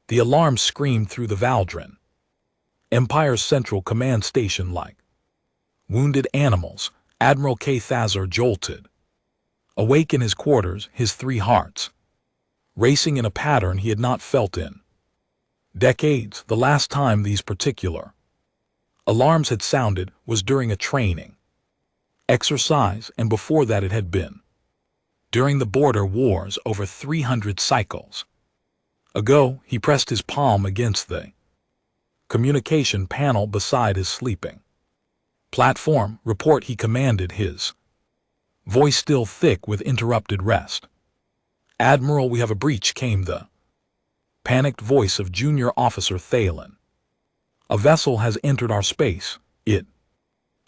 The alarm screamed through the Valdrin. Empire's Central Command Station like wounded animals. Admiral K. Thazar jolted. Awake in his quarters, his 3 hearts racing in a pattern he had not felt in decades. The last time these particular alarms had sounded was during a training exercise, and before that it had been during the border wars over 300 cycles ago. He pressed his palm against the communication panel beside his sleeping platform. Report, he commanded, his voice still thick with interrupted rest. Admiral, we have a breach, came the panicked voice of Junior Officer Thalen. A vessel has entered our space. It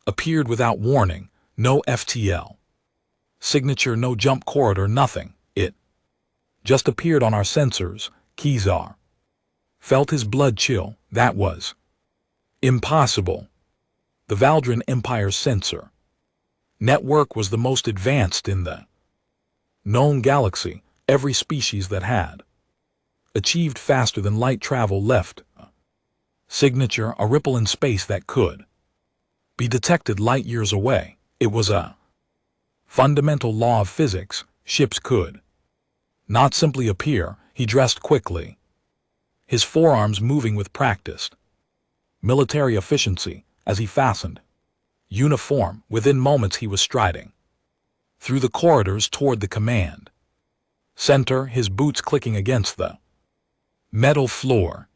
appeared without warning. No FTL signature, no jump corridor, nothing. It just appeared on our sensors. Kezar felt his blood chill. That was impossible. The Valdrin Empire's sensor network was the most advanced in the known galaxy. Every species that had achieved faster than light travel left a signature, a ripple in space that could be detected light years away. It was a fundamental law of physics. Ships could not simply appear. He dressed quickly, his forearms moving with practiced military efficiency as he fastened uniform. Within moments he was striding through the corridors toward the command center, his boots clicking against the metal floor.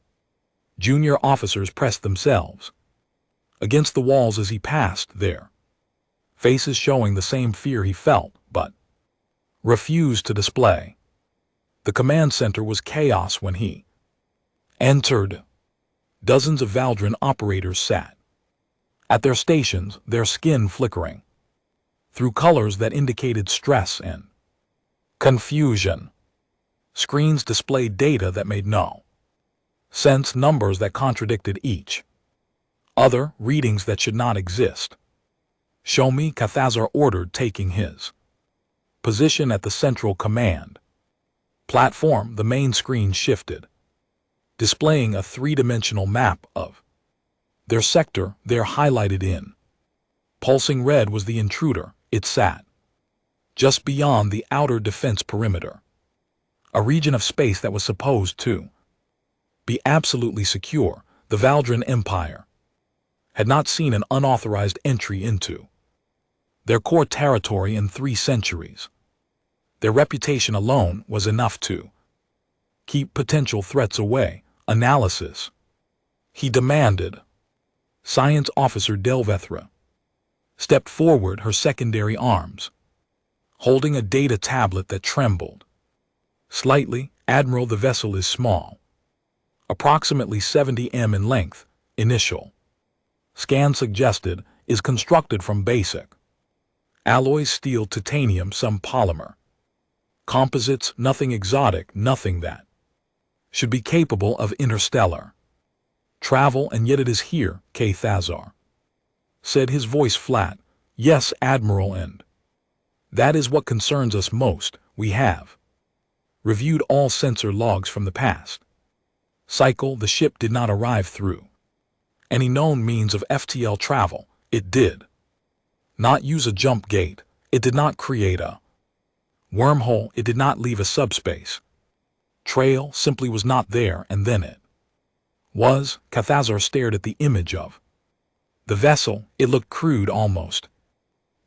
Junior officers pressed themselves against the walls as he passed, their faces showing the same fear he felt, but refused to display. The command center was chaos when he entered. Dozens of Valdrin operators sat at their stations, their skin flickering through colors that indicated stress and confusion. Screens displayed data that made no sense, numbers that contradicted each other, readings that should not exist. Show me, Thazar ordered, taking his position at the central command platform. The main screen shifted, displaying a 3-dimensional map of their sector. There, highlighted in pulsing red, was the intruder. It sat just beyond the outer defense perimeter, a region of space that was supposed to be absolutely secure. The Valdrin Empire had not seen an unauthorized entry into their core territory in 3 centuries. Their reputation alone was enough to keep potential threats away. Analysis, he demanded. Science Officer Delvethra stepped forward, her secondary arms holding a data tablet that trembled slightly. Admiral, the vessel is small, approximately 70 m in length. Initial scan suggested is constructed from basic alloys, steel, titanium, some polymer composites. Nothing exotic, nothing that should be capable of interstellar travel, and yet it is here, K. Thazar said, his voice flat. Yes, Admiral, and that is what concerns us most. We have reviewed all sensor logs from the past cycle. The ship did not arrive through any known means of FTL travel. It did not use a jump gate. It did not create a wormhole. It did not leave a subspace trail. Simply was not there, and then it was. Thazar stared at the image of the vessel. It looked crude, almost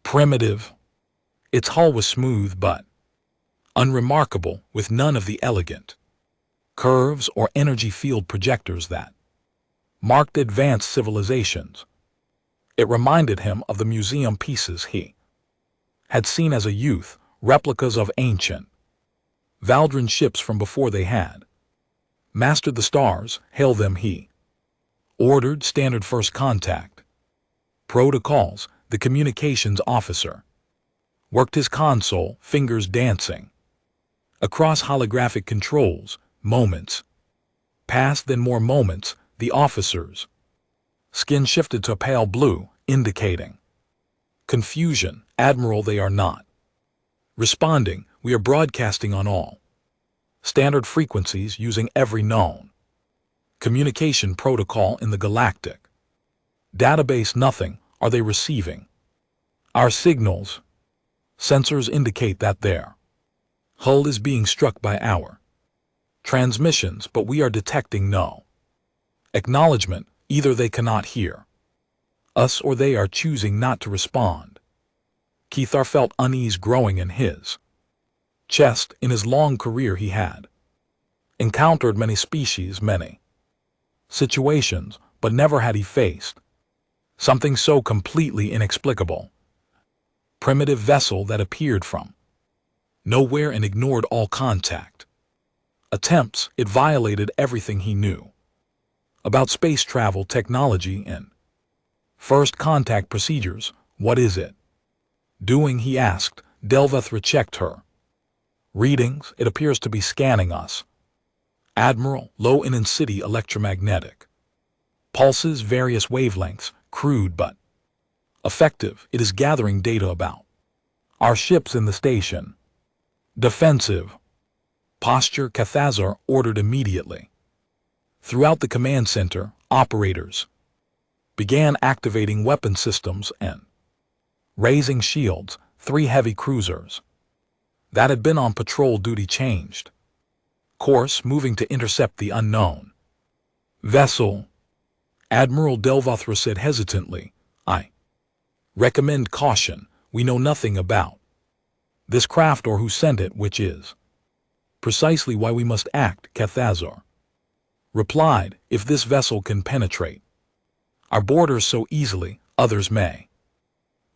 primitive. Its hull was smooth but unremarkable, with none of the elegant curves or energy field projectors that marked advanced civilizations. It reminded him of the museum pieces he had seen as a youth, replicas of ancient Valdrin ships from before they had mastered the stars. Hail them, he ordered. Standard first contact protocols. The communications officer worked his console, fingers dancing across holographic controls. Moments passed, then more moments. The officer's skin shifted to pale blue, indicating confusion. Admiral, they are not responding. We are broadcasting on all standard frequencies, using every known Communication protocol in the galactic database. Nothing are they receiving. Our signals. Sensors indicate that their hull is being struck by our transmissions, but we are detecting no acknowledgement. Either they cannot hear us or they are choosing not to respond. Kethar felt unease growing in his chest. In his long career he had encountered many species, many situations, but never had he faced something so completely inexplicable. Primitive vessel that appeared from nowhere and ignored all contact attempts. It violated everything he knew about space travel technology and first contact procedures. What is it doing? He asked. Delvathra checked her readings. It appears to be scanning us, Admiral. Low intensity electromagnetic pulses, various wavelengths, crude but effective. It is gathering data about our ships in the station. Defensive posture. Cathazar ordered immediately. Throughout the command center, operators began activating weapon systems and raising shields. 3 heavy cruisers that had been on patrol duty changed course, moving to intercept the unknown vessel. Admiral Delvathra said hesitantly, I recommend caution. We know nothing about this craft or who sent it, which is precisely why we must act. Cathazar replied. If this vessel can penetrate our borders so easily, others may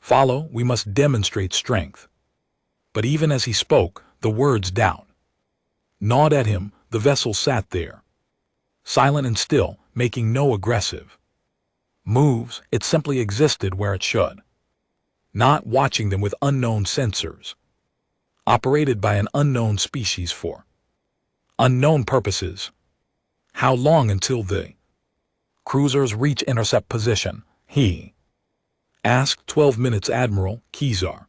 follow. We must demonstrate strength. But even as he spoke, the words doubt gnawed at him. The vessel sat there, silent and still, making no aggressive moves. It simply existed where it should, not watching them with unknown sensors, operated by an unknown species for unknown purposes. How long until the cruisers reach intercept position? He asked. 12 minutes, Admiral. Kezar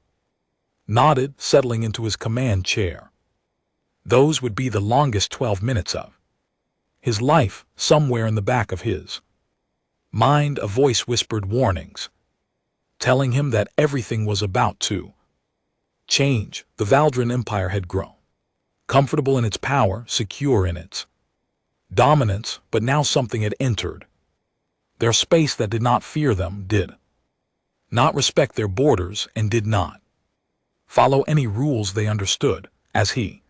nodded, settling into his command chair. Those would be the longest 12 minutes of his life. Somewhere in the back of his mind, a voice whispered warnings, telling him that everything was about to change. The Valdran Empire had grown comfortable in its power, secure in its dominance, but now something had entered their space that did not fear them, did not respect their borders, and did not follow any rules they understood. As he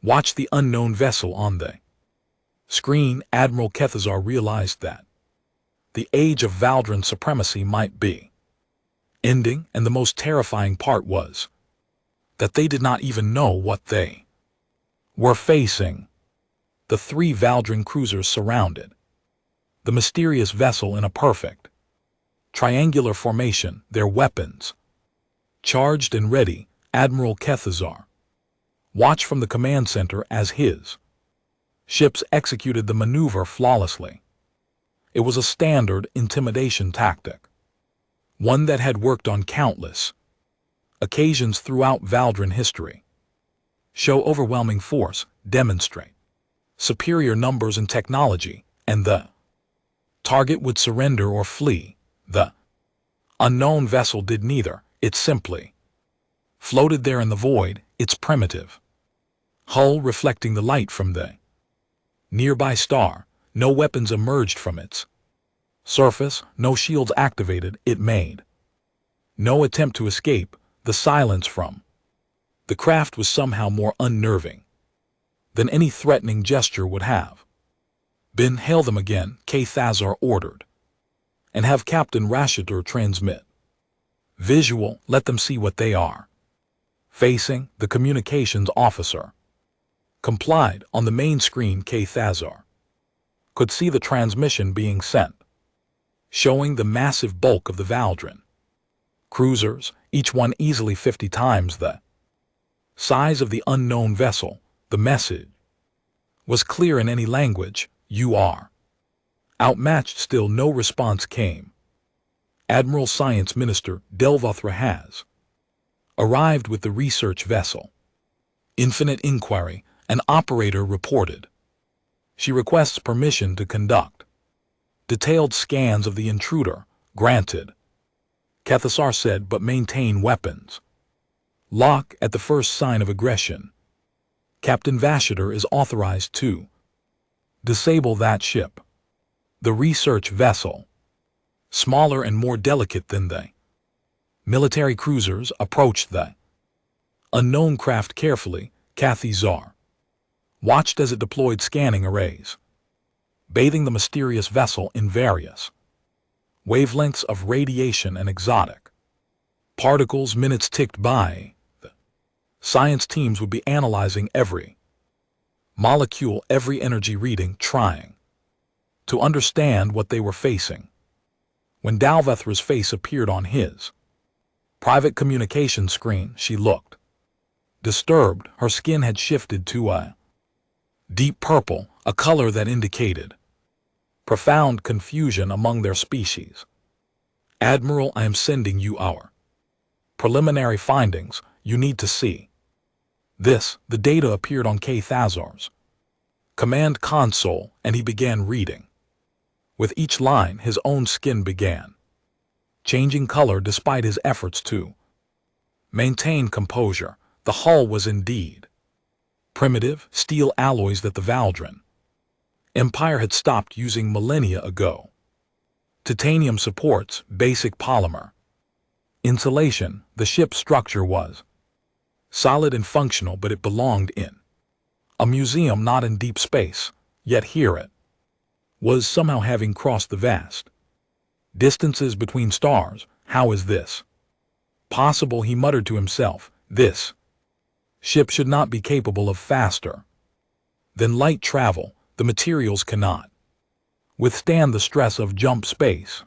watched the unknown vessel on the screen, Admiral Cathazar realized that the age of Valdran supremacy might be ending, and the most terrifying part was that they did not even know what they were facing. The 3 Valdran cruisers surrounded the mysterious vessel in a perfect triangular formation, their weapons charged and ready. Admiral Cathazar watched from the command center as his ships executed the maneuver flawlessly. It was a standard intimidation tactic, one that had worked on countless occasions throughout Valdran history. Show overwhelming force, demonstrate superior numbers and technology, and the target would surrender or flee. The unknown vessel did neither. It simply floated there in the void, its primitive hull reflecting the light from the nearby star. No weapons emerged from its surface, no shields activated. It made no attempt to escape. The silence from the craft was somehow more unnerving than any threatening gesture would have been. Hail them again, Cathazar ordered, and have Captain Rashitor transmit visual. Let them see what they are facing. The communications officer complied. On the main screen, Cathazar could see the transmission being sent, showing the massive bulk of the Valdran cruisers, each one easily 50 times the size of the unknown vessel. The message was clear in any language: you are outmatched. Still no response came. Admiral Science Minister Delvathra has arrived with the research vessel. Infinite inquiry, an operator reported. She requests permission to conduct detailed scans of the intruder. Granted, Kethesar said, but maintain weapons. Lock at the first sign of aggression. Captain Vashater is authorized to disable that ship. The research vessel, smaller and more delicate than the military cruisers, approached the unknown craft carefully. Kethesar watched as it deployed scanning arrays, bathing the mysterious vessel in various wavelengths of radiation and exotic particles. Minutes ticked by. The science teams would be analyzing every molecule, every energy reading, trying to understand what they were facing. When Dalvethra's face appeared on his private communication screen, she looked disturbed. Her skin had shifted to a deep purple, a color that indicated profound confusion among their species. Admiral, I am sending you our preliminary findings. You need to see this. The data appeared on Kethesar's command console, and he began reading. With each line, his own skin began changing color despite his efforts to maintain composure. The hull was indeed primitive, steel alloys that the Valdren Empire had stopped using millennia ago. Titanium supports basic polymer insulation. The ship's structure was solid and functional, but it belonged in a museum, not in deep space. Yet here it was, somehow having crossed the vast distances between stars. How is this possible? He muttered to himself. This ship should not be capable of faster than light travel. The materials cannot withstand the stress of jump space.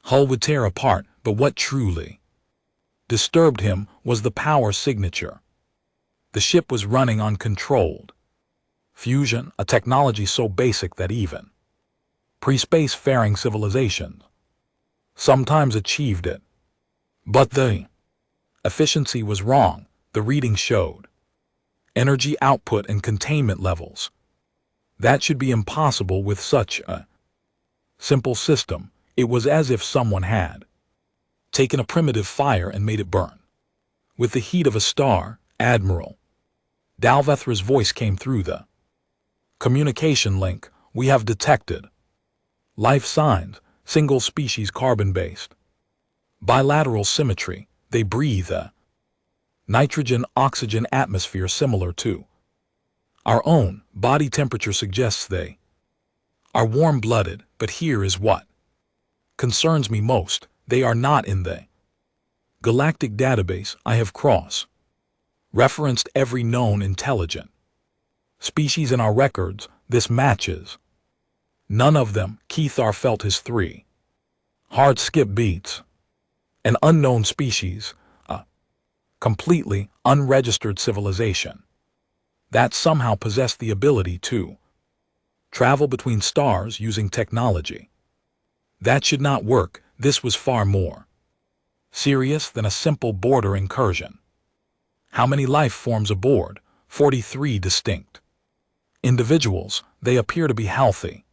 Hull would tear apart, but what truly disturbed him was the power signature. The ship was running on controlled fusion, a technology so basic that even pre-space-faring civilizations sometimes achieved it. But the efficiency was wrong. The reading showed energy output and containment levels that should be impossible with such a simple system. It was as if someone had taken a primitive fire and made it burn with the heat of a star. Admiral, Dalvethra's voice came through the communication link. We have detected life signs, single species, carbon-based, bilateral symmetry. They breathe a nitrogen-oxygen atmosphere similar to our own. Body temperature suggests they are warm-blooded, but here is what concerns me most. They are not in the galactic database. I have cross-referenced every known intelligent species in our records. This matches none of them. Kethar felt his three heart skip beats. An unknown species, a completely unregistered civilization that somehow possessed the ability to travel between stars using technology that should not work. This was far more serious than a simple border incursion. How many life forms aboard? 43 distinct individuals. They appear to be healthy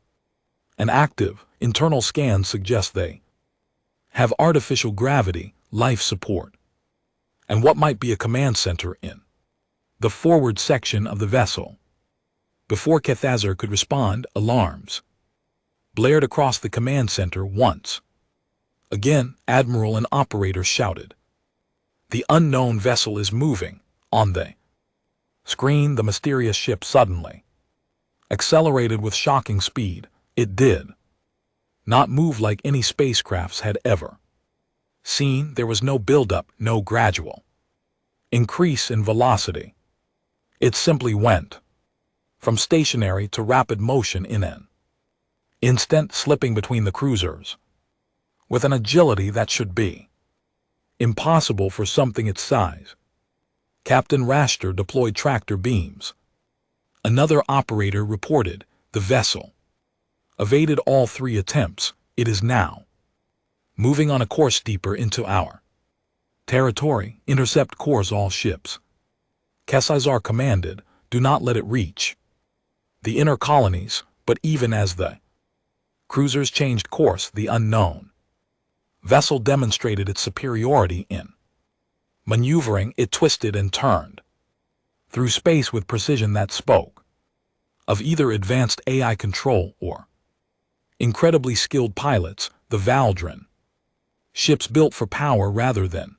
and active. Internal scans suggest they have artificial gravity, life support, and what might be a command center in the forward section of the vessel. Before Kethesar could respond, alarms blared across the command center once again. Admiral and operator shouted, "The unknown vessel is moving." On the screen, the mysterious ship suddenly accelerated with shocking speed. It did not move like any spacecrafts had ever seen. There was no buildup, no gradual increase in velocity. It simply went from stationary to rapid motion in an instant, slipping between the cruisers with an agility that should be impossible for something its size. Captain Raster deployed tractor beams. Another operator reported the vessel evaded all 3 attempts. It is now moving on a course deeper into our territory. Intercept course all ships. Kethesar commanded. Do not let it reach the inner colonies, but even as the cruisers changed course, the unknown vessel demonstrated its superiority in maneuvering. It twisted and turned through space with precision that spoke of either advanced AI control or incredibly skilled pilots. The Valdrin, ships built for power rather than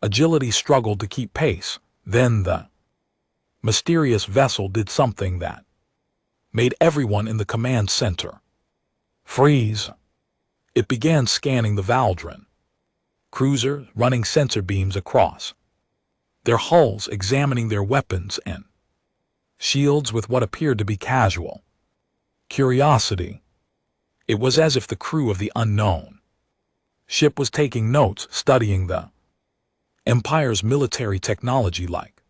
agility, struggled to keep pace. Then the mysterious vessel did something that made everyone in the command center freeze. It began scanning the Valdrin cruiser, running sensor beams across their hulls, examining their weapons and shields with what appeared to be casual curiosity. It was as if the crew of the unknown ship was taking notes, studying the Empire's military technology like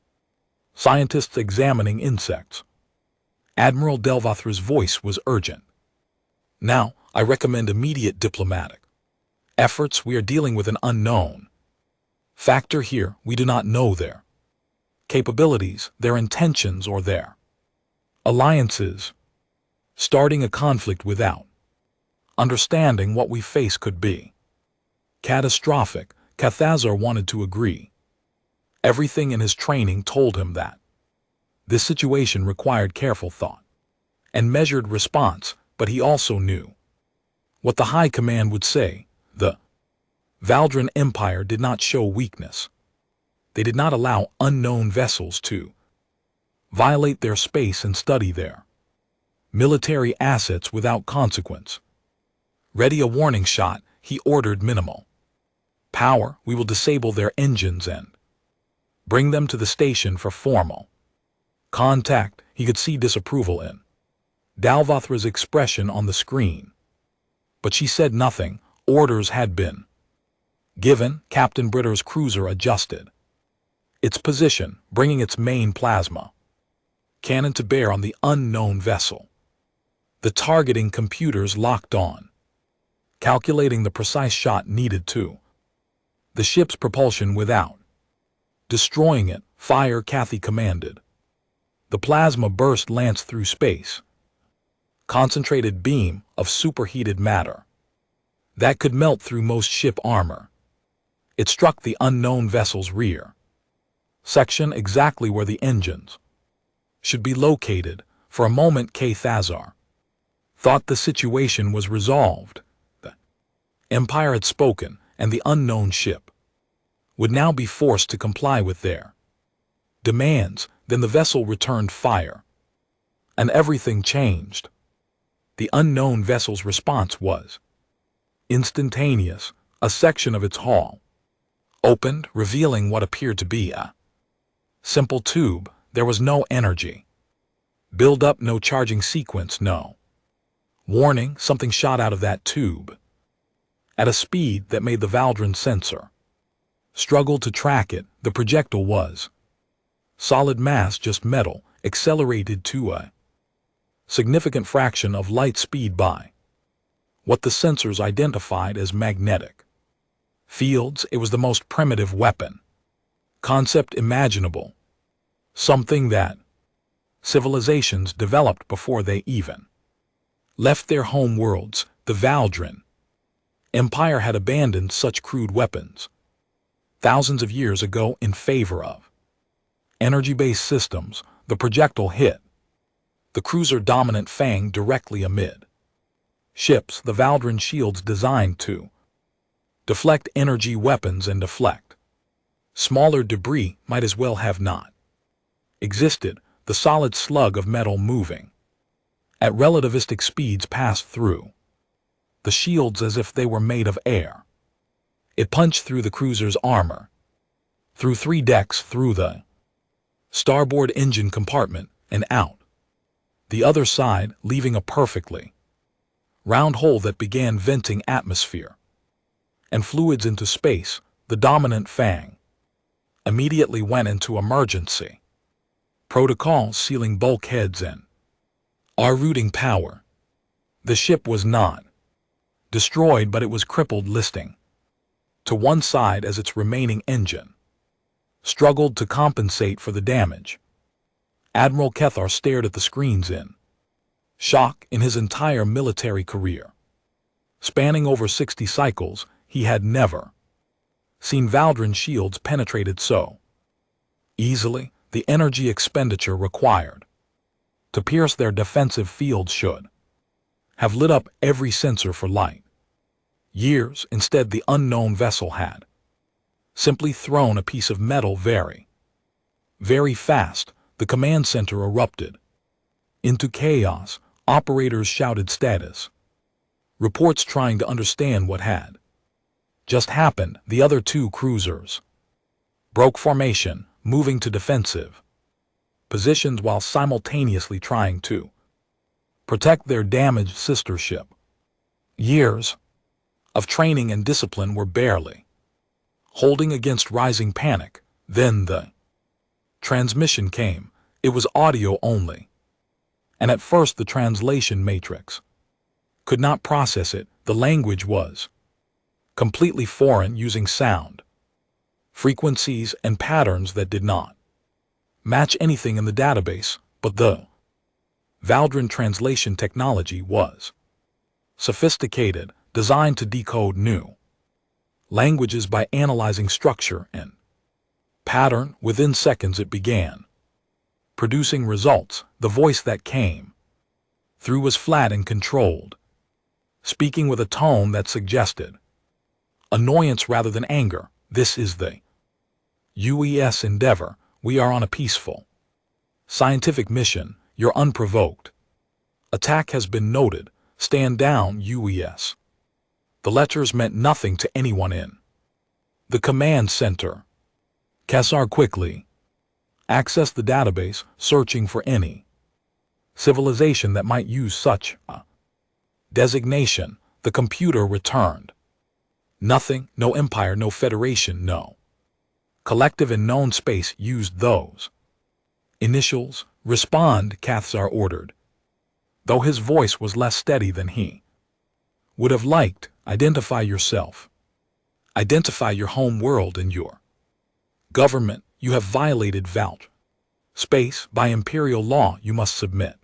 scientists examining insects. Admiral Delvathra's voice was urgent. Now, I recommend immediate diplomatic efforts. We are dealing with an unknown factor here. We do not know their capabilities, their intentions, or their alliances. Starting a conflict without understanding what we face could be catastrophic. Cathazar wanted to agree. Everything in his training told him that this situation required careful thought and measured response, but he also knew what the High Command would say. The Valdrin Empire did not show weakness. They did not allow unknown vessels to violate their space and study their military assets without consequence. Ready a warning shot, he ordered. Minimal power. We will disable their engines and bring them to the station for formal contact. He could see disapproval in Delvathra's expression on the screen, but she said nothing. Orders had been given. Captain Britter's cruiser adjusted its position, bringing its main plasma cannon to bear on the unknown vessel. The targeting computers locked on, calculating the precise shot needed to the ship's propulsion without destroying it. Fire, Kathy commanded. The plasma burst lanced through space, concentrated beam of superheated matter that could melt through most ship armor. It struck the unknown vessel's rear section, exactly where the engines should be located. For a moment, Cathazar thought the situation was resolved. The Empire had spoken, and the unknown ship would now be forced to comply with their demands. Then the vessel returned fire, and everything changed. The unknown vessel's response was instantaneous. A section of its hull opened, revealing what appeared to be a simple tube. There was no energy build-up, no charging sequence, no warning. Something shot out of that tube at a speed that made the Valdrin sensor struggle to track it. The projectile was solid mass, just metal, accelerated to a significant fraction of light speed by what the sensors identified as magnetic fields. It was the most primitive weapon concept imaginable, something that civilizations developed before they even left their home worlds. The Valdrin Empire had abandoned such crude weapons thousands of years ago in favor of energy-based systems. The projectile hit the cruiser Dominant Fang directly amid ships. The Valdrin shields designed to deflect energy weapons and deflect smaller debris might as well have not existed. The solid slug of metal moving at relativistic speeds passed through the shields as if they were made of air. It punched through the cruiser's armor, through 3 decks, through the starboard engine compartment, and out the other side, leaving a perfectly round hole that began venting atmosphere and fluids into space. The Dominant Fang immediately went into emergency protocol, sealing bulkheads and rerouting power. The ship was not destroyed, but it was crippled, listing to one side as its remaining engine struggled to compensate for the damage. Admiral Kethar stared at the screens in Shock in his entire military career. Spanning over 60 cycles, he had never seen Valdren shields penetrated so easily. The energy expenditure required to pierce their defensive field should have lit up every sensor for light years. Instead, the unknown vessel had simply thrown a piece of metal very, very fast. The command center erupted into chaos. Operators shouted status reports, trying to understand what had just happened. The other two cruisers broke formation, moving to defensive positions while simultaneously trying to protect their damaged sister ship. Years of training and discipline were barely holding against rising panic. Then the transmission came. It was audio only, and at first the translation matrix could not process it. The language was completely foreign, using sound frequencies and patterns that did not match anything in the database. But the Valdren translation technology was sophisticated, designed to decode new languages by analyzing structure and pattern. Within seconds it began producing results. The voice that came through was flat and controlled, speaking with a tone that suggested annoyance rather than anger. This is the UES Endeavor. We are on a peaceful scientific mission. Your unprovoked attack has been noted. Stand down, UES. The letters meant nothing to anyone in the command center. Khazar quickly accessed the database, searching for any civilization that might use such a designation. The computer returned nothing. No empire, no federation, no collective in known space used those initials. Respond, Khazar ordered, though his voice was less steady than he would have liked. Identify yourself. Identify your home world and your government. You have violated Valt space. By imperial law, you must submit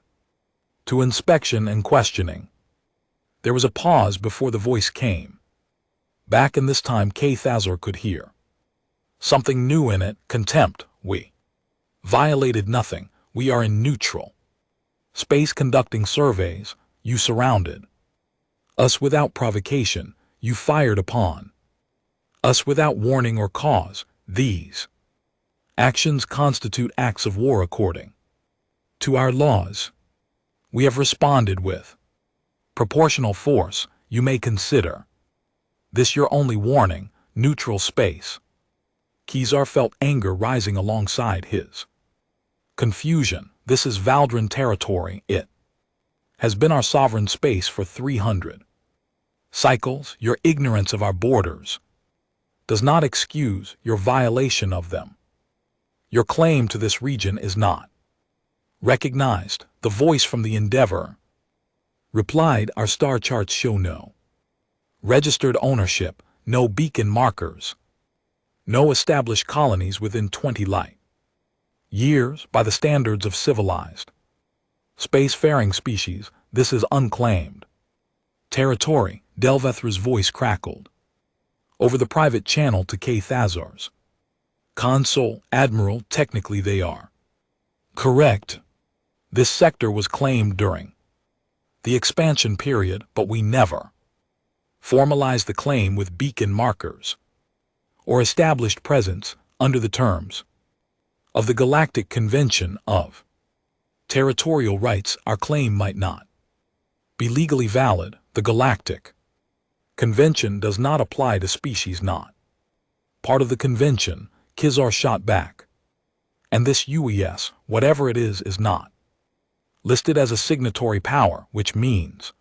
to inspection and questioning. There was a pause before the voice came back, and this time Khazar could hear something new in it. Contempt. We violated nothing. We are in neutral space conducting surveys. You surrounded us without provocation. You fired upon us without warning or cause. These actions constitute acts of war according to our laws. We have responded with proportional force. You may consider this your only warning. Neutral space. Khazar felt anger rising alongside his confusion. This is Valdren territory. It has been our sovereign space for 300 cycles. Your ignorance of our borders does not excuse your violation of them. Your claim to this region is not recognized. The voice from the Endeavor replied, our star charts show no registered ownership, no beacon markers, no established colonies within 20 light years by the standards of civilized spacefaring species. This is unclaimed territory. Delvethra's voice crackled over the private channel to Khazar's console. Admiral, technically they are correct. This sector was claimed during the expansion period, but we never formalized the claim with beacon markers or established presence. Under the terms of the Galactic Convention of Territorial Rights, our claim might not be legally valid. The Galactic Convention does not apply to species not part of the convention. Khazar shot back. And this UES, whatever it is not listed as a signatory power, which means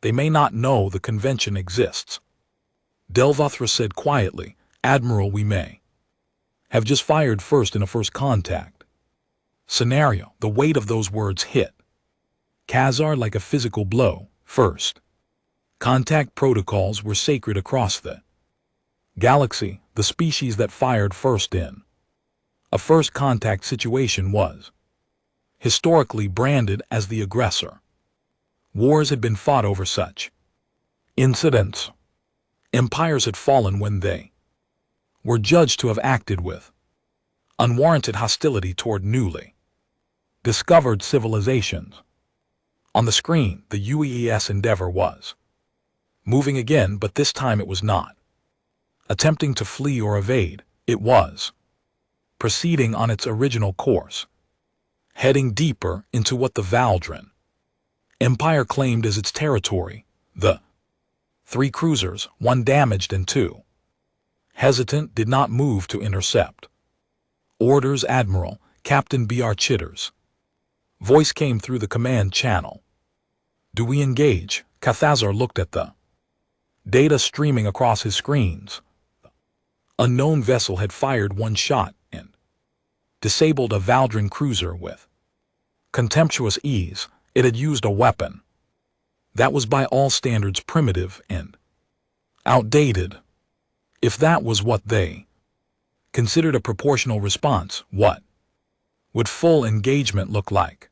they may not know the convention exists. Delvethra said quietly, Admiral, we may have just fired first in a first contact scenario. The weight of those words hit Khazar like a physical blow. First contact protocols were sacred across the galaxy. The species that fired first in a first contact situation was historically branded as the aggressor. Wars had been fought over such incidents. Empires had fallen when they were judged to have acted with unwarranted hostility toward newly discovered civilizations. On the screen, the UES Endeavour was moving again, but this time it was not attempting to flee or evade. It was proceeding on its original course, heading deeper into what the Valdren Empire claimed as its territory. The 3 cruisers, 1 damaged and 2 hesitant, did not move to intercept. Orders, Admiral. Captain B.R. Chitters' voice came through the command channel. Do we engage? Cathazar looked at the data streaming across his screens. The unknown vessel had fired 1 shot and disabled a Valdren cruiser with contemptuous ease. It had used a weapon that was by all standards primitive and outdated. If that was what they considered a proportional response, what would full engagement look like?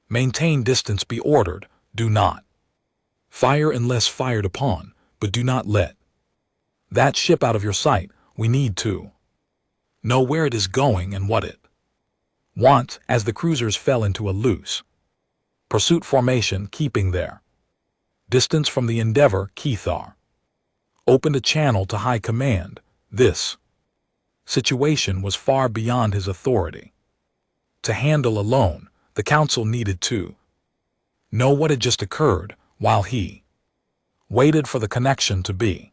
Maintain distance, be ordered. Do not fire unless fired upon, but do not let that ship out of your sight. We need to know where it is going and what it wants. As the cruisers fell into a loose pursuit formation, keeping their distance from the Endeavour, Cathar opened a channel to High Command. This situation was far beyond his authority to handle alone. The Council needed to know what had just occurred. While he waited for the connection to be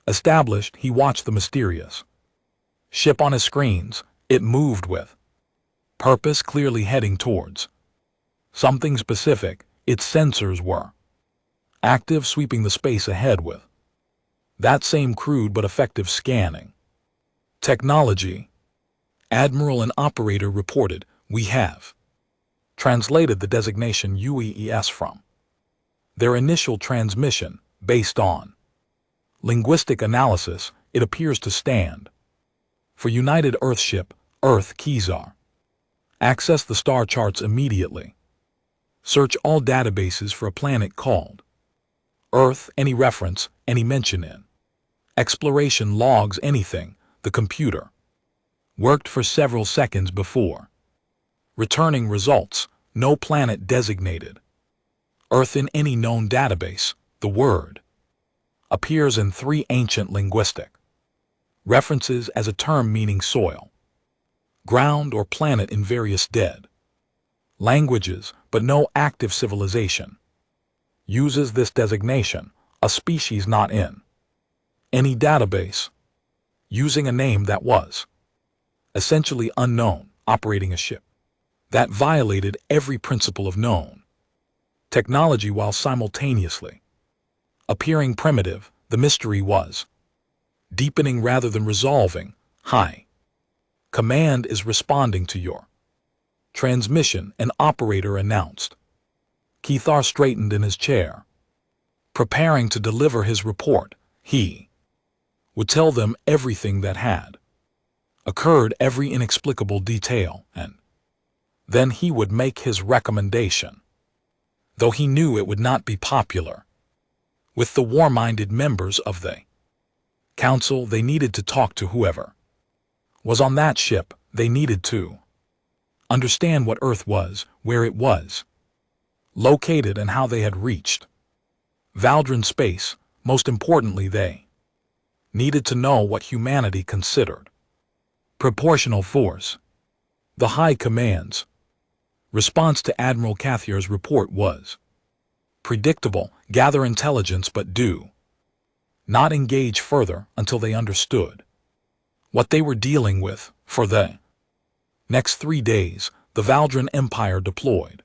established, he watched the mysterious ship on his screens. It moved with purpose, clearly heading towards something specific. Its sensors were active, sweeping the space ahead with that same crude but effective scanning technology. Admiral and operator reported, we have translated the designation UES from their initial transmission. Based on linguistic analysis, it appears to stand for United Earthship, Earth Cathar. Access the star charts immediately. Search all databases for a planet called Earth, any reference, any mention in exploration logs, anything. The computer worked for several seconds before returning results. No planet designated Earth in any known database. The word appears in 3 ancient linguistic references as a term meaning soil, ground, or planet in various dead languages, but no active civilization uses this designation. A species not in any database, using a name that was essentially unknown, operating a ship that violated every principle of known technology while simultaneously appearing primitive. The mystery was deepening rather than resolving. High Command is responding to your transmission, an operator announced. Cathar straightened in his chair, preparing to deliver his report. He would tell them everything that had occurred, every inexplicable detail, and then he would make his recommendation. Though he knew it would not be popular with the war-minded members of the Council, they needed to talk to whoever was on that ship. They needed to understand what Earth was, where it was located, and how they had reached Valdren space. Most importantly, they needed to know what humanity considered proportional force. The High Command's response to Admiral Cathar's report was predictable: gather intelligence, but do not engage further until they understood what they were dealing with. For the next 3 days, the Valdren Empire deployed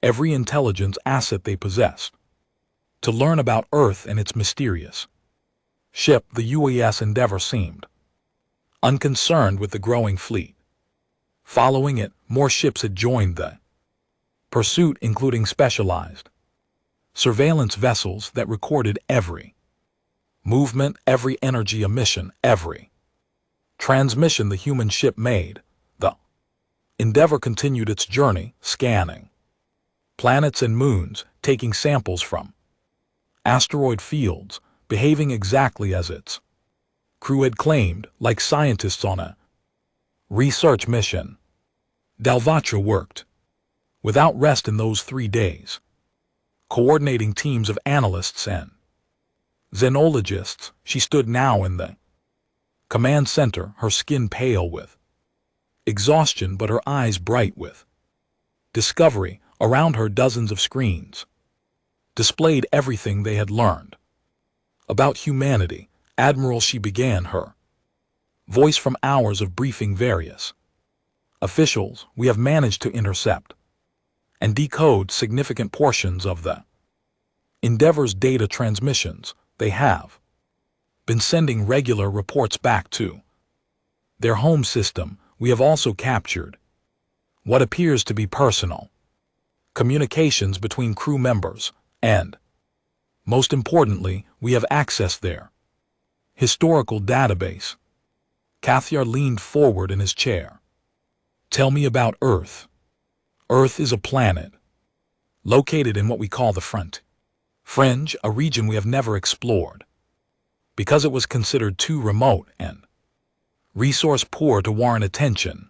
every intelligence asset they possessed to learn about Earth and its mysterious ship. The UES Endeavour seemed unconcerned with the growing fleet. Following it, more ships had joined the pursuit, including specialized surveillance vessels that recorded every movement, every energy emission, every transmission the human ship made. The Endeavour continued its journey, scanning planets and moons, taking samples from asteroid fields, behaving exactly as its crew had claimed, like scientists on a research mission. Delvatra worked without rest in those 3 days, coordinating teams of analysts and xenologists. She stood now in the command center, her skin pale with exhaustion but her eyes bright with discovery. Around her, dozens of screens displayed everything they had learned about humanity. Admiral, she began, her voice from hours of briefing various officials. We have managed to intercept and decode significant portions of the Endeavor's data transmissions. They have been sending regular reports back to their home system. We have also captured what appears to be personal communications between crew members, and, most importantly, we have accessed their historical database. Cathar leaned forward in his chair. Tell me about Earth. Earth is a planet located in what we call the Fringe, a region we have never explored because it was considered too remote and resource poor to warrant attention.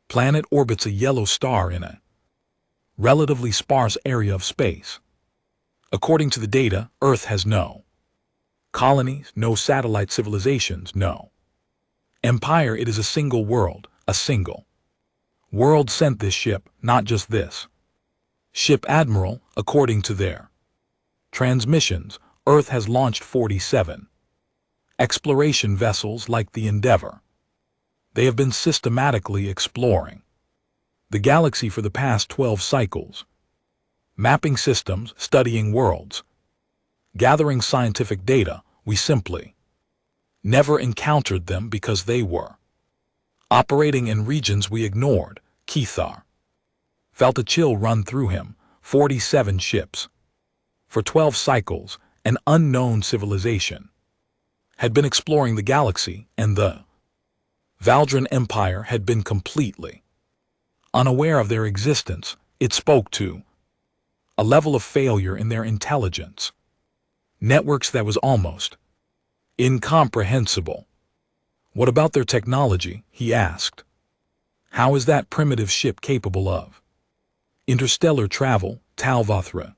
Planet orbits a yellow star in a relatively sparse area of space. According to the data, Earth has no colonies, no satellite civilizations, no empire. It is a single world. A single world sent this ship, not just this ship, Admiral. According to their transmissions, Earth has launched 47 exploration vessels like the Endeavor. They have been systematically exploring the galaxy for the past 12 cycles, mapping systems, studying worlds, gathering scientific data. We simply never encountered them because they were operating in regions we ignored. Cathar felt a chill run through him. 47 ships for 12 cycles, an unknown civilization had been exploring the galaxy, and the Valdran Empire had been completely unaware of their existence. It spoke to a level of failure in their intelligence networks that was almost incomprehensible. What about their technology? He asked. How is that primitive ship capable of interstellar travel? Talvathra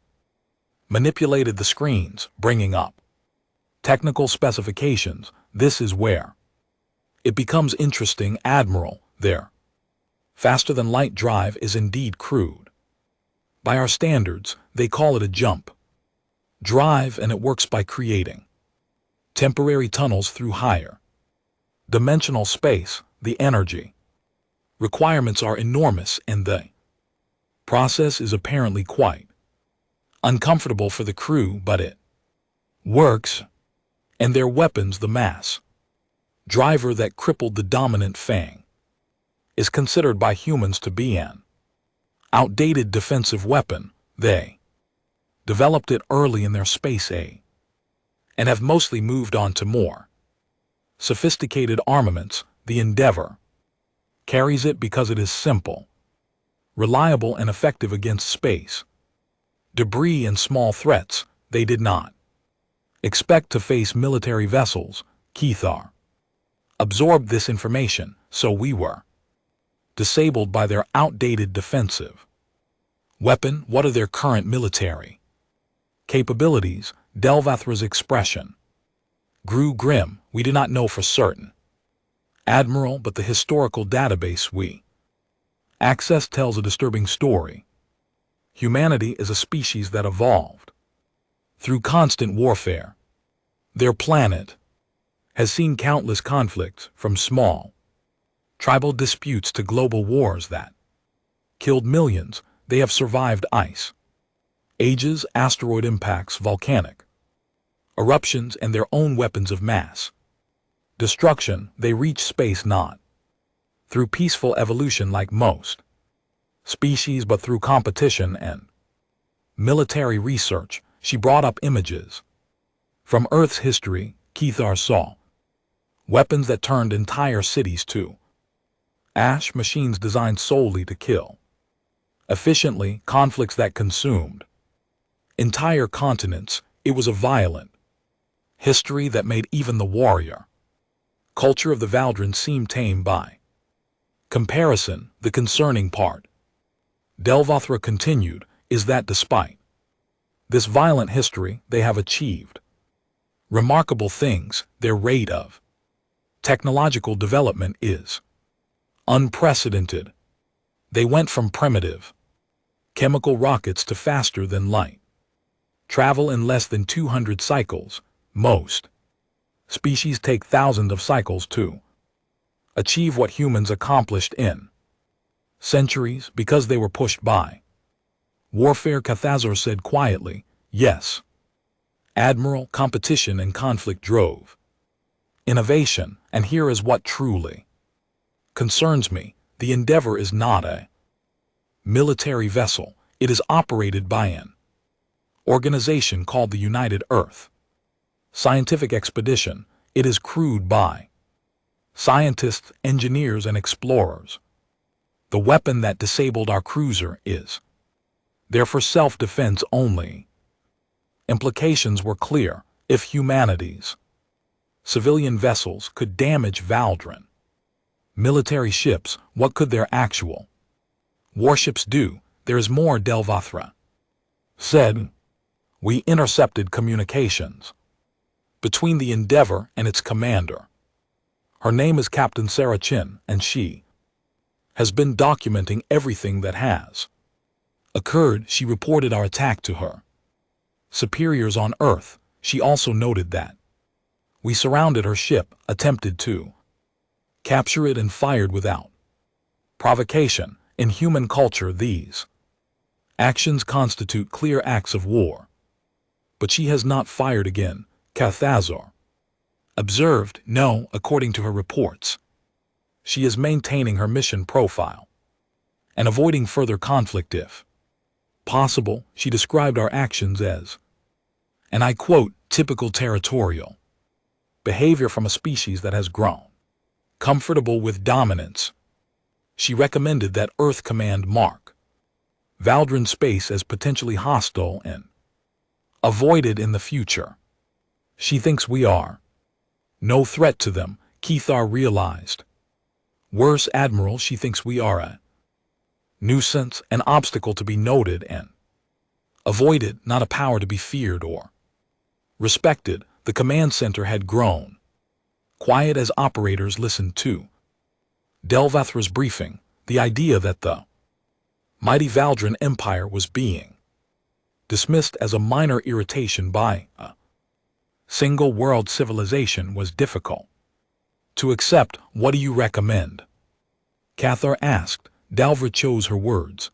manipulated the screens, bringing up technical specifications. This is where it becomes interesting, Admiral. Their faster-than-light drive is indeed crude. By our standards, they call it a jump drive, and it works by creating temporary tunnels through higher dimensional space. The energy requirements are enormous, and the process is apparently quite uncomfortable for the crew, but it works. And their weapons, the mass driver that crippled the dominant Fang, is considered by humans to be an outdated defensive weapon. They developed it early in their space age and have mostly moved on to more sophisticated armaments. The Endeavor carries it because it is simple, reliable, and effective against space debris and small threats. They did not expect to face military vessels. Cathar absorbed this information, so we were disabled by their outdated defensive weapon. What are their current military capabilities? Delvathra's expression grew grim. We do not know for certain, Admiral, but the historical database we access tells a disturbing story. Humanity is a species that evolved through constant warfare. Their planet has seen countless conflicts, from small tribal disputes to global wars that killed millions. They have survived ice ages, asteroid impacts, volcanic eruptions, and their own weapons of mass destruction. They reach space not through peaceful evolution like most species, but through competition and military research. She brought up images from Earth's history. Cathar saw weapons that turned entire cities to ash, machines designed solely to kill efficiently conflicts that consumed entire continents. It was a violent history that made even the warrior culture of the Valdren seem tame by comparison. The concerning part, Delvathra continued, is that despite this violent history, they have achieved remarkable things. Their rate of technological development is unprecedented. They went from primitive chemical rockets to faster than light travel in less than 200 cycles. Most species take thousands of cycles to achieve what humans accomplished in centuries because they were pushed by warfare. Cathazor said quietly, yes, Admiral, competition and conflict drove innovation, and here is what truly concerns me. The Endeavor is not a military vessel. It is operated by an organization called the United Earth Scientific Expedition. It is crewed by scientists, engineers, and explorers. The weapon that disabled our cruiser is there for self-defense only. Implications were clear. If humanity's civilian vessels could damage Valdren military ships, what could their actual warships do? There is more, Delvathra said. We intercepted communications between the Endeavor and its commander. Her name is Captain Sarah Chin, and she has been documenting everything that has occurred. She reported our attack to her superiors on Earth. She also noted that we surrounded her ship, attempted to capture it, and fired without provocation. In human culture, these actions constitute clear acts of war. But she has not fired again, Cathazor observed. No, according to her reports, she is maintaining her mission profile and avoiding further conflict if possible. She described our actions as, and I quote, typical territorial behavior from a species that has grown comfortable with dominance. She recommended that Earth Command mark Valdren space as potentially hostile and avoided in the future. She thinks we are no threat to them, Kethar realized. Worse, Admiral, she thinks we are a nuisance, an obstacle to be noted and avoided, not a power to be feared or respected. The command center had grown quiet as operators listened to Delvathra's briefing. The idea that the mighty Valdren Empire was being dismissed as a minor irritation by a single world civilization was difficult to accept. What do you recommend? Cathar asked. Delvathra chose her words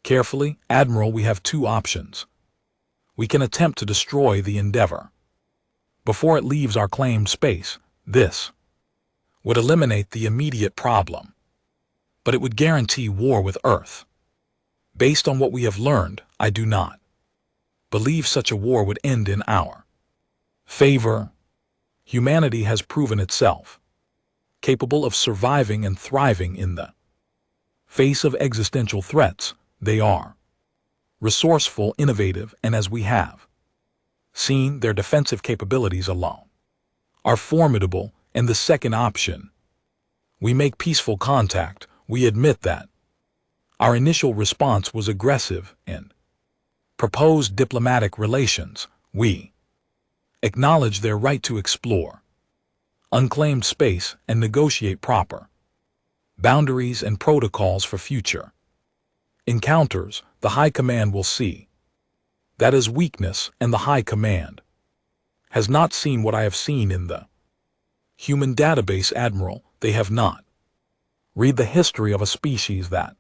carefully. Admiral, we have two options. We can attempt to destroy the Endeavor before it leaves our claimed space. This would eliminate the immediate problem, but it would guarantee war with Earth. Based on what we have learned, I do not believe such a war would end in our favor. Humanity has proven itself capable of surviving and thriving in the face of existential threats. They are resourceful, innovative, and as we have seen, their defensive capabilities alone are formidable. And the second option, we make peaceful contact. We admit that our initial response was aggressive and proposed diplomatic relations. We acknowledge their right to explore unclaimed space and negotiate proper boundaries and protocols for future encounters. The High Command will see that as weakness, and the High Command has not seen what I have seen in the human database, Admiral. They have not read the history of a species that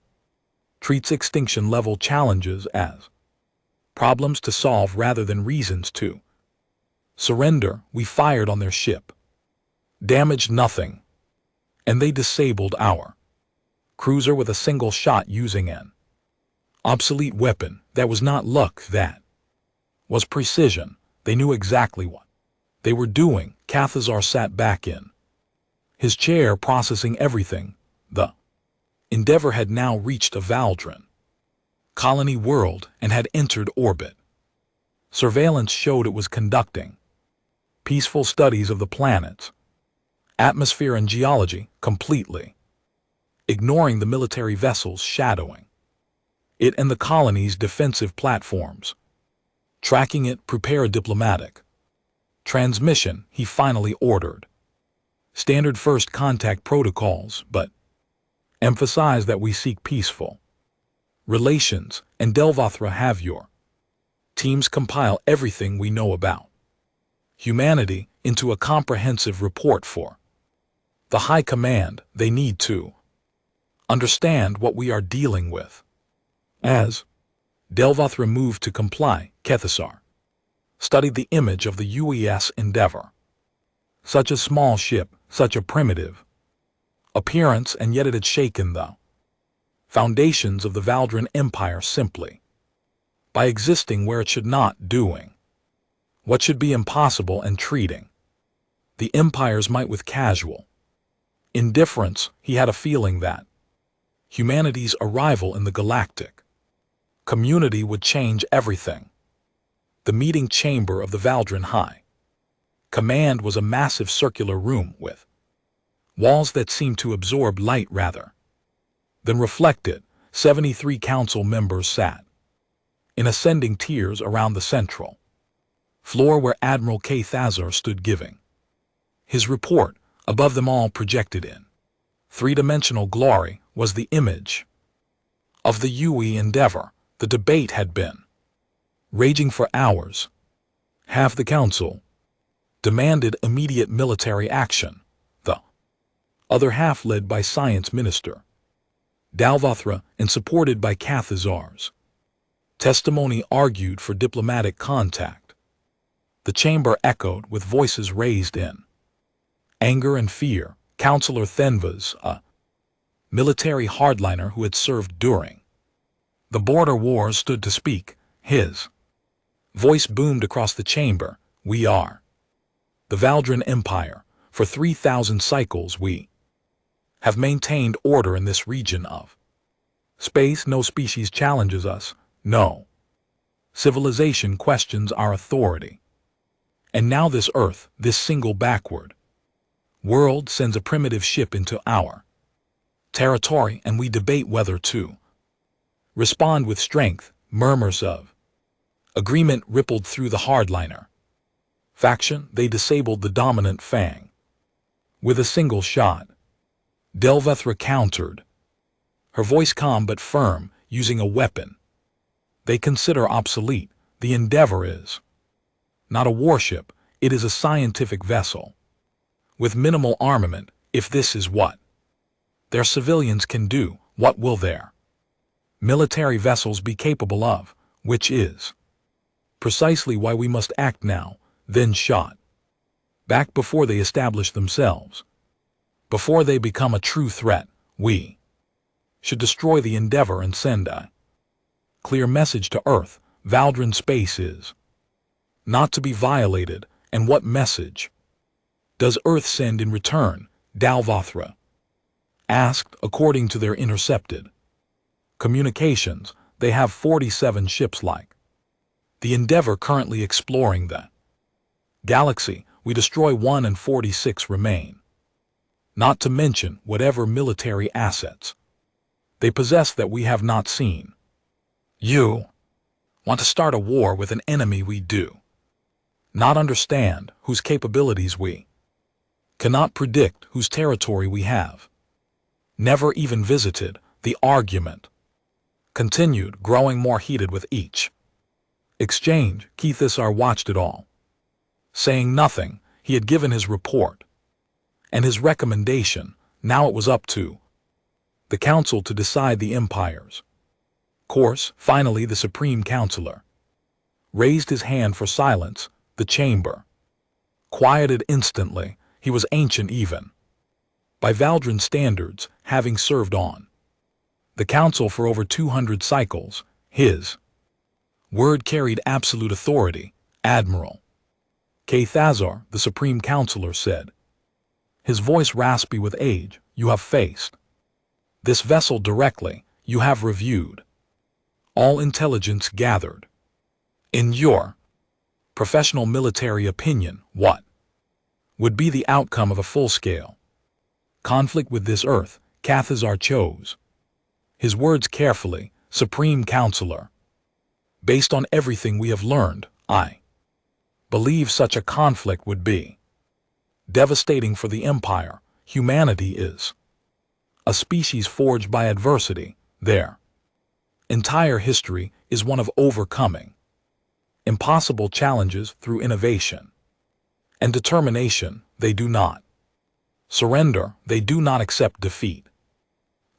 treats extinction-level challenges as problems to solve rather than reasons to surrender. We fired on their ship, damaged nothing, and they disabled our cruiser with a single shot using an obsolete weapon. That was not luck, that was precision. They knew exactly what they were doing. Cathazor sat back in his chair, processing everything. The Endeavor had now reached a Valdren colony whirled and had entered orbit. Surveillance showed it was conducting peaceful studies of the planets, atmosphere and geology completely, ignoring the military vessels shadowing it and the colony's defensive platforms. Tracking it, prepare a diplomatic transmission, he finally ordered. Standard first contact protocols, but emphasize that we seek peaceful relations, and Delvathra have your teams compile everything we know about humanity into a comprehensive report for the High Command. They need to understand what we are dealing with. As Delvathra moved to comply, Kethasar studied the image of the UES Endeavor. Such a small ship, such a primitive appearance, and yet it had shaken the foundations of the Valdran Empire simply by existing where it should not, doing what should be impossible, and treating the Empire's might with casual indifference. He had a feeling that humanity's arrival in the galactic community would change everything. The meeting chamber of the Valdran High Command was a massive circular room with walls that seemed to absorb light rather than reflect it. 73 council members sat in ascending tiers around the central floor where Admiral K. Thazar stood giving his report. Above them all, projected in three-dimensional glory, was the image of the UE Endeavor. The debate had been raging for hours. Half the council demanded immediate military action, the other half led by Science Minister Delvathra and supported by Cathazar's testimony argued for diplomatic contact. The chamber echoed with voices raised in anger and fear. Councillor Thenvas, a military hardliner who had served during the border wars, stood to speak. His voice boomed across the chamber. We are the Valdran Empire. For 3,000 cycles we have maintained order in this region of space. No species challenges us. No civilization questions our authority. And now this Earth, this single backward world, sends a primitive ship into our territory, and we debate whether to respond with strength. Murmurs of agreement rippled through the hardliner faction. They disabled the dominant Fang with a single shot. Delvathra countered, her voice calm but firm. Using a weapon they consider obsolete. The Endeavor is not a warship, it is a scientific vessel with minimal armament. If this is what their civilians can do, what will their military vessels be capable of? Which is precisely why we must act now. Then shot back before they establish themselves, before they become a true threat. We should destroy the Endeavor and send a clear message to Earth. Valdran space is not to be violated. And what message does Earth send in return? Delvathra asked. According to their intercepted communications, they have 47 ships like the Endeavor currently exploring the galaxy. We destroy one and 46 remain, not to mention whatever military assets they possess that we have not seen. You want to start a war with an enemy we do not understand, whose capabilities we cannot predict, whose territory we have never even visited. The argument continued, growing more heated with each exchange. Kethasar watched it all, saying nothing. He had given his report and his recommendation. Now it was up to the council to decide the Empire's course. Finally, the Supreme Counselor raised his hand for silence. The chamber quieted instantly. He was ancient even by Valdran standards, having served on the council for over 200 cycles. His word carried absolute authority. Admiral K. Thazar, the Supreme Counselor, said, his voice raspy with age, you have faced this vessel directly. You have reviewed all intelligence gathered. In your professional military opinion, what would be the outcome of a full-scale conflict with this Earth? Cathazar chose his words carefully. Supreme Counselor, based on everything we have learned, I believe such a conflict would be devastating for the Empire. Humanity is a species forged by adversity. Their entire history is one of overcoming impossible challenges through innovation and determination. They do not surrender. They do not accept defeat.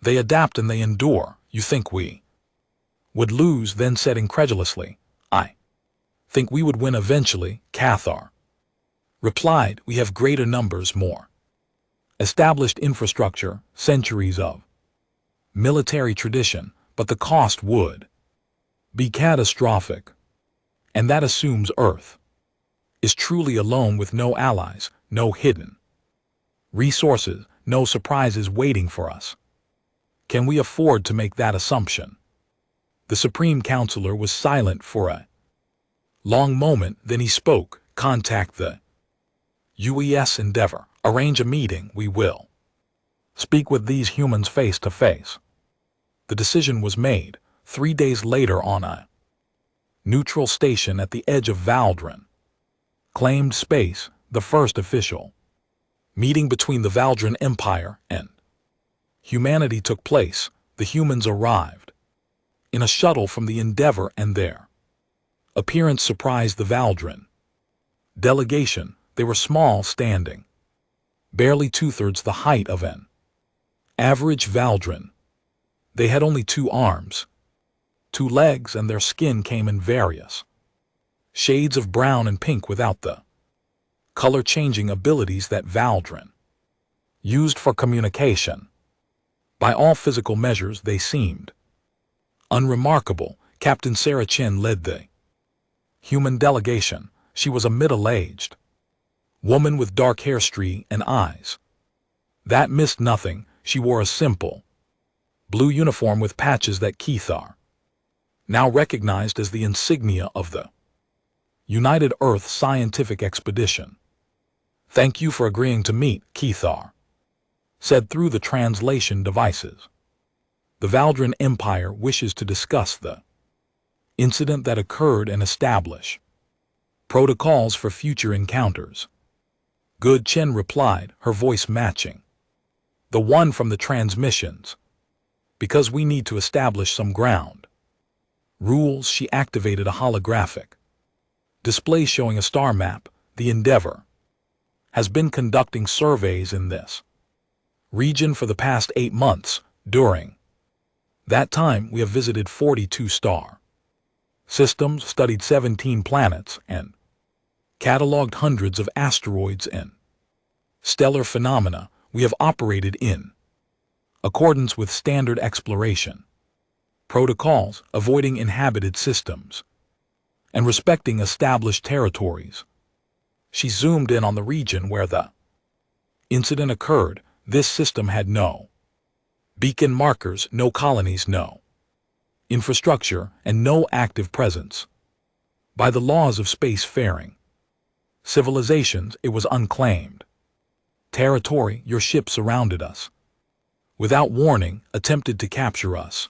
They adapt and they endure. You think we would lose? Then said incredulously. I think we would win eventually. Cathar replied, we have greater numbers, more established infrastructure, centuries of military tradition, but the cost would be catastrophic. And that assumes Earth is truly alone with no allies, no hidden resources, no surprises waiting for us. Can we afford to make that assumption? The Supreme Counselor was silent for a long moment, then he spoke. Contact the UES Endeavor. Arrange a meeting. We will speak with these humans face to face. The decision was made 3 days later on a neutral station at the edge of Valdren. Claimed space, the first official meeting between the Valdren Empire and humanity took place. The humans arrived in a shuttle from the Endeavor, and their appearance surprised the Valdren delegation. They were small, standing barely 2/3 the height of an average Valdren. They had only 2 arms, 2 legs, and their skin came in various shades of brown and pink without the color-changing abilities that Valdren used for communication. By all physical measures, they seemed unremarkable. Captain Sarah Chen led the human delegation. She was a middle-aged woman with dark hair, streak, and eyes that missed nothing. She wore a simple blue uniform with patches that Cathar now recognized as the insignia of the United Earth Scientific Expedition. Thank you for agreeing to meet, Cathar said through the translation devices. The Valdren Empire wishes to discuss the incident that occurred and establish protocols for future encounters. Good, Chen replied, her voice matching the one from the transmissions. Because we need to establish some ground rules. She activated a holographic display showing a star map. The Endeavor has been conducting surveys in this region for the past 8 months. During that time, we have visited 42 star systems, studied 17 planets, and cataloged hundreds of asteroids and stellar phenomena. We have operated in accordance with standard exploration protocols, avoiding inhabited systems and respecting established territories. She zoomed in on the region where the incident occurred. This system had no beacon markers, no colonies, no infrastructure, and no active presence. By the laws of spacefaring civilizations, it was unclaimed territory. Your ship surrounded us without warning, attempted to capture us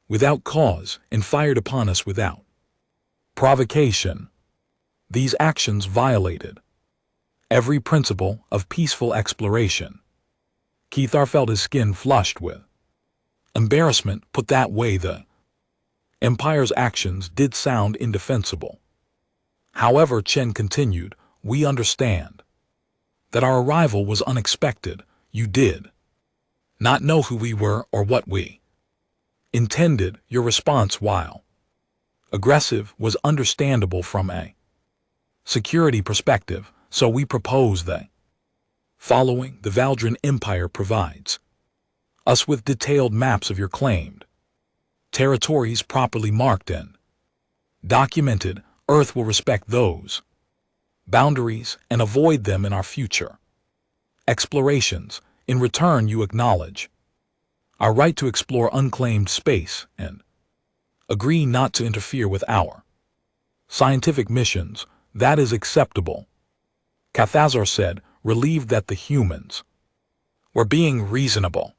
without cause, and fired upon us without provocation. These actions violated every principle of peaceful exploration. Cathar felt his skin flushed with embarrassment. Put that way, the Empire's actions did sound indefensible. However, Chen continued, we understand that our arrival was unexpected. You did not know who we were or what we intended. Your response, while aggressive, was understandable from a security perspective, so we propose the following. The Valdren Empire provides us with detailed maps of your claimed territories, properly marked and documented. Earth will respect those boundaries and avoid them in our future explorations. In return, you acknowledge our right to explore unclaimed space and Agree not to interfere with our scientific missions. That is acceptable. Cathazar said, relieved that the humans were being reasonable.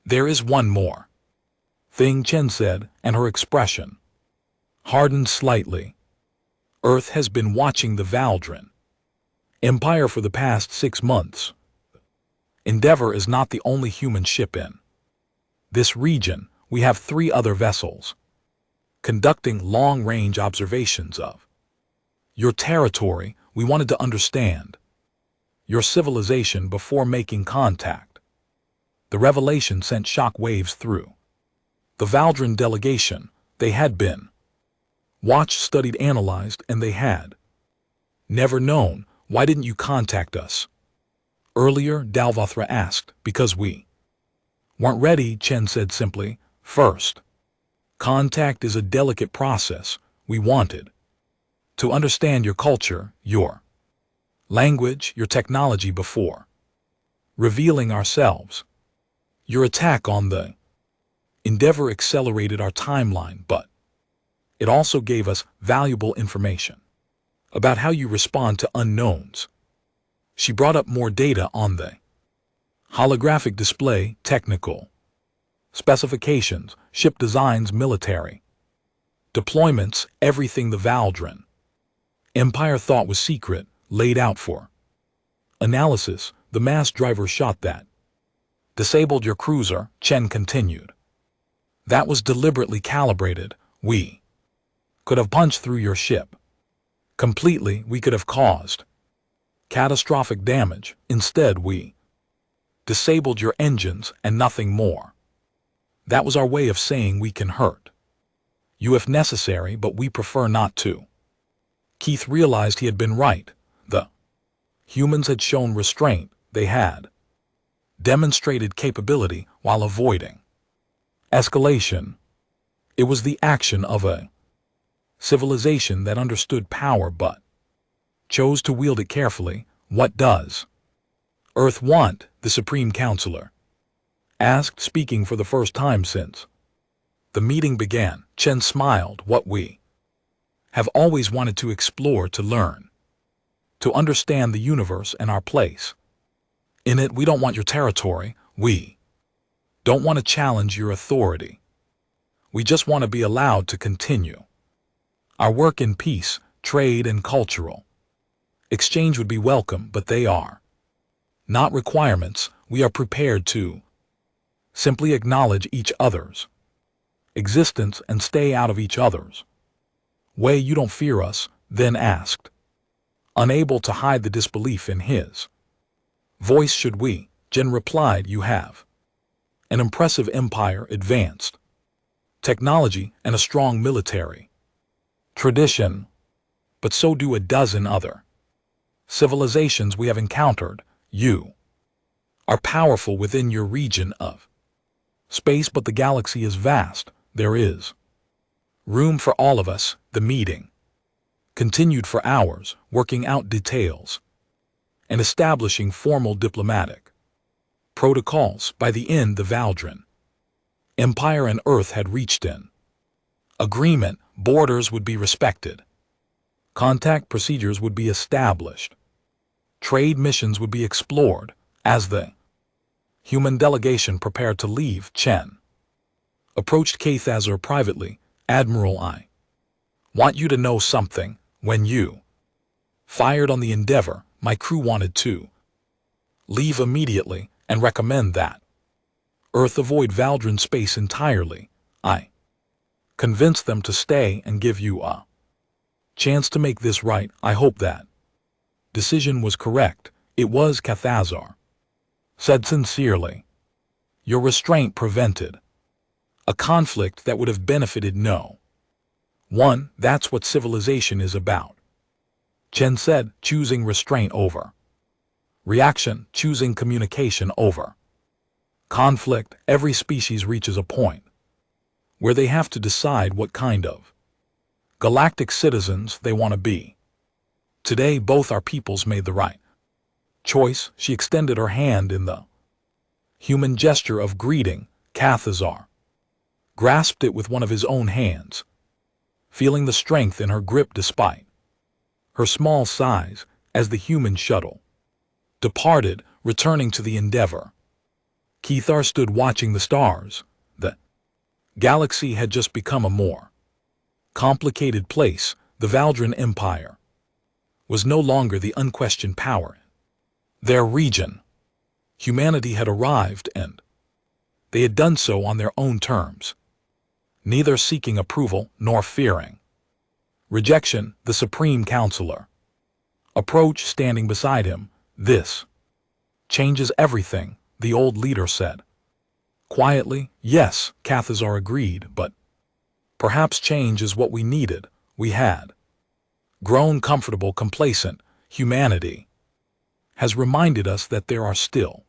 There is one more thing, Chen said, and her expression hardened slightly. Earth has been watching the Valdrin Empire for the past 6 months. Endeavor is not the only human ship in this region. We have 3 other vessels conducting long-range observations of your territory. We wanted to understand your civilization before making contact. The revelation sent shock waves through the Valdrin delegation. They had been watched, studied, analyzed, and they had never known. Why didn't you contact us earlier? Dalvathra asked. Because we weren't ready, Chen said simply. First, contact is a delicate process. We wanted to understand your culture, your language, your technology before revealing ourselves. Your attack on the Endeavor accelerated our timeline, but it also gave us valuable information about how you respond to unknowns. She brought up more data on the holographic display, technical specifications, ship designs, military deployments, everything the Valdrin Empire thought was secret, laid out for analysis. The mass driver shot that disabled your cruiser, Chen continued. That was deliberately calibrated. We could have punched through your ship completely. We could have caused catastrophic damage. Instead, we disabled your engines and nothing more. That was our way of saying we can hurt you if necessary, but we prefer not to. Keith realized he had been right. The humans had shown restraint. They had demonstrated capability while avoiding escalation. It was the action of a civilization that understood power but chose to wield it carefully. What does Earth want? The Supreme Counselor asked, speaking for the first time since the meeting began. Chen smiled. What we have always wanted to explore, to learn, to understand the universe and our place in it. We don't want your territory. We don't want to challenge your authority. We just want to be allowed to continue our work in peace. Trade and cultural exchange would be welcome, but they are not requirements. We are prepared to simply acknowledge each other's existence and stay out of each other's way. You don't fear us? Then asked, unable to hide the disbelief in his voice. Should we? Jen replied, you have an impressive empire, advanced technology, and a strong military tradition, but so do a dozen other civilizations we have encountered. You are powerful within your region of space, but the galaxy is vast. There is room for all of us. The meeting continued for hours, working out details and establishing formal diplomatic protocols. By the end, the Valdrin Empire and Earth had reached an agreement. Borders would be respected. Contact procedures would be established. Trade missions would be explored. As the human delegation prepared to leave, Chen approached Cathazar privately. Admiral, I want you to know something. When you fired on the Endeavor, my crew wanted to leave immediately and recommend that Earth avoid Valdrin space entirely. I convinced them to stay and give you a chance to make this right. I hope that decision was correct. It was, Cathazar said sincerely. Your restraint prevented a conflict that would have benefited no one. That's what civilization is about, Chen said, choosing restraint over reaction, choosing communication over conflict. Every species reaches a point where they have to decide what kind of galactic citizens they want to be. Today, both our peoples made the right choice. She extended her hand in the human gesture of greeting. Cathazar grasped it with one of his own hands, feeling the strength in her grip despite her small size as the human shuttle departed, returning to the Endeavor. Kethar stood watching the stars. The galaxy had just become a more complicated place. The Valdran Empire was no longer the unquestioned power in their region. Humanity had arrived, and they had done so on their own terms, neither seeking approval nor fearing rejection. The Supreme Counselor approached, standing beside him. "This changes everything," the old leader said quietly. "Yes," Cathazar agreed, "but perhaps change is what we needed. We had grown comfortable, complacent. Humanity has reminded us that there are still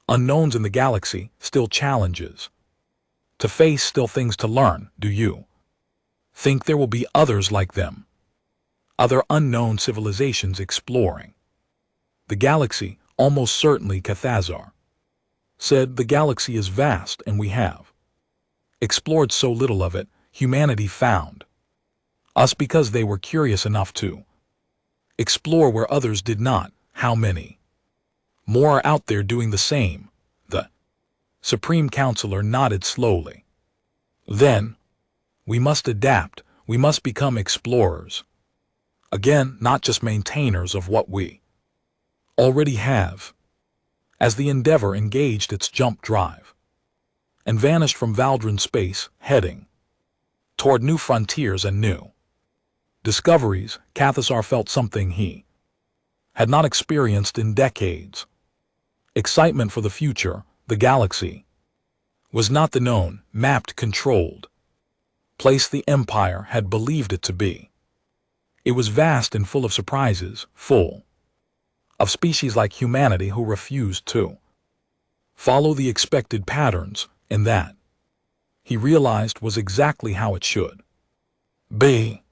unknowns in the galaxy, still challenges to face, still things to learn. Do you think there will be others like them? Other unknown civilizations exploring the galaxy?" "Almost certainly," Cathazar said. "The galaxy is vast, and we have explored so little of it. Humanity found us because they were curious enough to explore where others did not. How many more are out there doing the same?" The Supreme Counselor nodded slowly. "Then we must adapt. We must become explorers again, not just maintainers of what we already have." As the Endeavor engaged its jump drive and vanished from Valdran space, heading toward new frontiers and new discoveries, Cathazar felt something he had not experienced in decades. Excitement for the future. The galaxy was not the known, mapped, controlled place the Empire had believed it to be. It was vast and full of surprises, full of species like humanity who refused to follow the expected patterns, and that, he realized, was exactly how it should be.